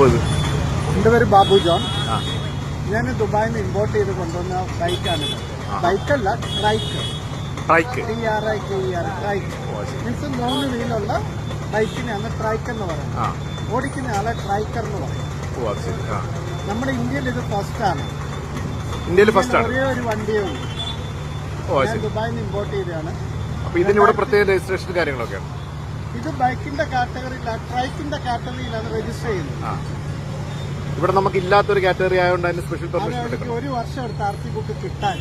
എന്റെ പേര് ബാബു ജോൺ. ഞാൻ ദുബായിൽ നിന്ന് ഇമ്പോർട്ട് ചെയ്ത് കൊണ്ടുവന്ന ബൈക്കാണിത്. ബൈക്കല്ല, ട്രൈക്ക്. ട്രൈക്ക് മീൻസ് 3 വീലുള്ള ബൈക്കിനെയാണ് ട്രൈക്ക് എന്ന് പറയുന്നത്. ഓടിക്കുന്ന ആളെ ട്രൈക്കർ എന്ന് പറയും. നമ്മുടെ ഇന്ത്യയിൽ ഇത് ഫസ്റ്റാണ്. ഒരേ ഒരു വണ്ടിയേ ഉള്ളൂ. ഞാൻ ദുബായിൽ നിന്ന് ഇമ്പോർട്ട് ചെയ്തതാണ്. ഇതിനിവിടെ പ്രത്യേക രജിസ്ട്രേഷൻ കാര്യങ്ങളൊക്കെ ഇത് ബൈക്കിന്റെ കാറ്റഗറിയിലാണ്, ട്രൈക്കിന്റെ കാറ്റഗറിയിലാണ് രജിസ്റ്റർ ചെയ്യുന്നത്. ഇവിടെ നമുക്ക് ഇല്ലാത്തൊരു കാറ്റഗറി ആയതുകൊണ്ട് അതിന് സ്പെഷ്യൽ പെർമിഷൻ എനിക്ക് 1 വർഷം എടുത്ത് RC ബുക്ക് കിട്ടാൻ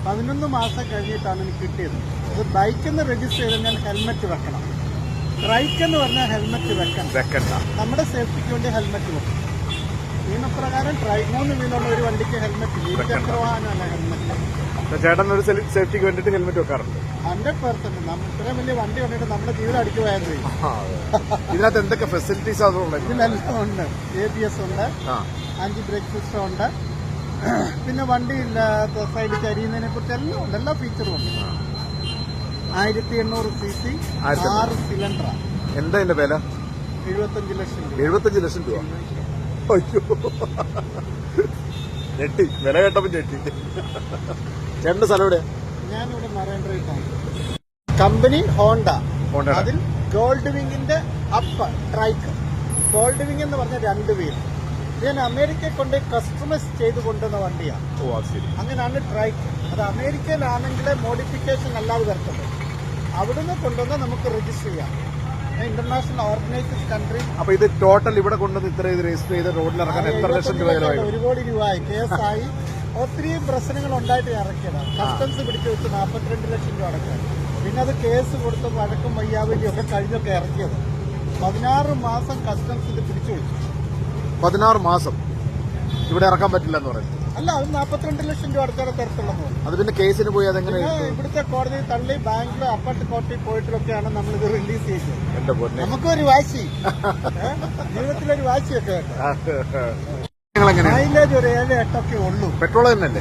11 മാസം കഴിഞ്ഞിട്ടാണ് എനിക്ക് കിട്ടിയത്. ഇത് ബൈക്കിന്ന് രജിസ്റ്റർ ചെയ്ത് ഞാൻ ഹെൽമെറ്റ് വെക്കണം. ട്രൈക്ക് എന്ന് പറഞ്ഞാൽ ഹെൽമെറ്റ് വെക്കണ്ട. നമ്മുടെ സേഫ്റ്റിക്ക് വേണ്ടി ഹെൽമെറ്റ് വെക്കണം. നിയമപ്രകാരം 3 വീലുള്ള ഒരു വണ്ടിക്ക് ഹെൽമെറ്റ് ഇല്ല. 2 ചക്ര വാഹനമല്ല ഹെൽമെറ്റ്. ചേട്ടൻ ഒരു സേഫ്റ്റിക്ക് വേണ്ടിട്ട് ഹെൽമെറ്റ് വെക്കാറുണ്ട്. 100%. ഇത്രയും വലിയ വണ്ടി കണ്ടിട്ട് നമ്മുടെ ജീവിതം അടിച്ചു പോയത്. ഇതിനകത്ത് എന്തൊക്കെ ഫെസിലിറ്റീസ് ഇതിലെല്ലാം ഉണ്ട്. ABS ഉണ്ട്, ആന്റി ബ്രേക്ക് സിസ്റ്റം ഉണ്ട്, പിന്നെ വണ്ടിയില്ല സൈഡ് ചരിയുന്നതിനെ കുറിച്ച് എല്ലാം ഉണ്ട്. എല്ലാ ഫീച്ചറും ഉണ്ട്. 1800 cc 6 സിലിണ്ടറാണ്. എന്താ ഇതിന്റെ വില? 75 ലക്ഷം രൂപ. 75 ലക്ഷം രൂപ. അയ്യോ, ഞെട്ടി. വില കേട്ടപ്പോ ഞെട്ടി. ചേട്ടന്റെ സ്ഥലം എവിടെ? ഞാനിവിടെ മറൈൻ ഡ്രൈവ്. Company Honda. അതിൽ ഗോൾഡ് വിങ്ങിന്റെ അപ്പ് ട്രൈക്ക്. ഗോൾഡ് വിങ് എന്ന് പറഞ്ഞ 2 വീൽ. ഞാൻ അമേരിക്കയെ കൊണ്ട് കസ്റ്റമൈസ് ചെയ്ത് കൊണ്ടുവന്ന വണ്ടിയാണ്. അങ്ങനെയാണ് ട്രൈക്ക്. അത് അമേരിക്കയിലാണെങ്കിലേ മോഡിഫിക്കേഷൻ അല്ലാതെ വരത്തുള്ളൂ. അവിടുന്ന് കൊണ്ടുവന്ന് നമുക്ക് രജിസ്റ്റർ ചെയ്യാം. International organised country. അപ്പൊ ഇത് ടോട്ടൽ ഇവിടെ കൊണ്ടുവന്ന് ഇത്ര രജിസ്റ്റർ ചെയ്ത് റോഡിൽ ഇറക്കാൻ എത്ര ലക്ഷം രൂപ? 1 കോടി രൂപയായി. കേസായി ഒത്തിരി പ്രശ്നങ്ങൾ ഉണ്ടായിട്ട് ഇറക്കിയതാണ്. കസ്റ്റംസ് പിടിച്ചു വെച്ച് 42 ലക്ഷം രൂപ അടക്കാൻ. പിന്നെ അത് കേസ് കൊടുത്ത് വഴക്കും വയ്യാവലിയും ഒക്കെ കഴിഞ്ഞൊക്കെ ഇറക്കിയത്. 16 മാസം കസ്റ്റംസ് ഇത് പിടിച്ചു വെച്ചു. 16 മാസം ഇവിടെ ഇറക്കാൻ പറ്റില്ല എന്ന് പറയുന്നത്. അല്ല, അത് 42 ലക്ഷം രൂപ അടുത്ത തരത്തുള്ളൂ. അത് പിന്നെ കേസിന് പോയി അതെങ്ങനെ? ഇവിടുത്തെ കോടതി തള്ളി ബാംഗ്ലൂർ അപ്പട്ട് കോടതി പോയിട്ടൊക്കെയാണ് നമ്മളിത് റിലീസ് ചെയ്തത്. നമുക്കൊരു വാശി, ജീവിതത്തിലൊരു വാശിയൊക്കെ. മൈലേജ് ഒരു 7-8 ഒക്കെ ഉള്ളൂ. പെട്രോൾ തന്നെയല്ലേ?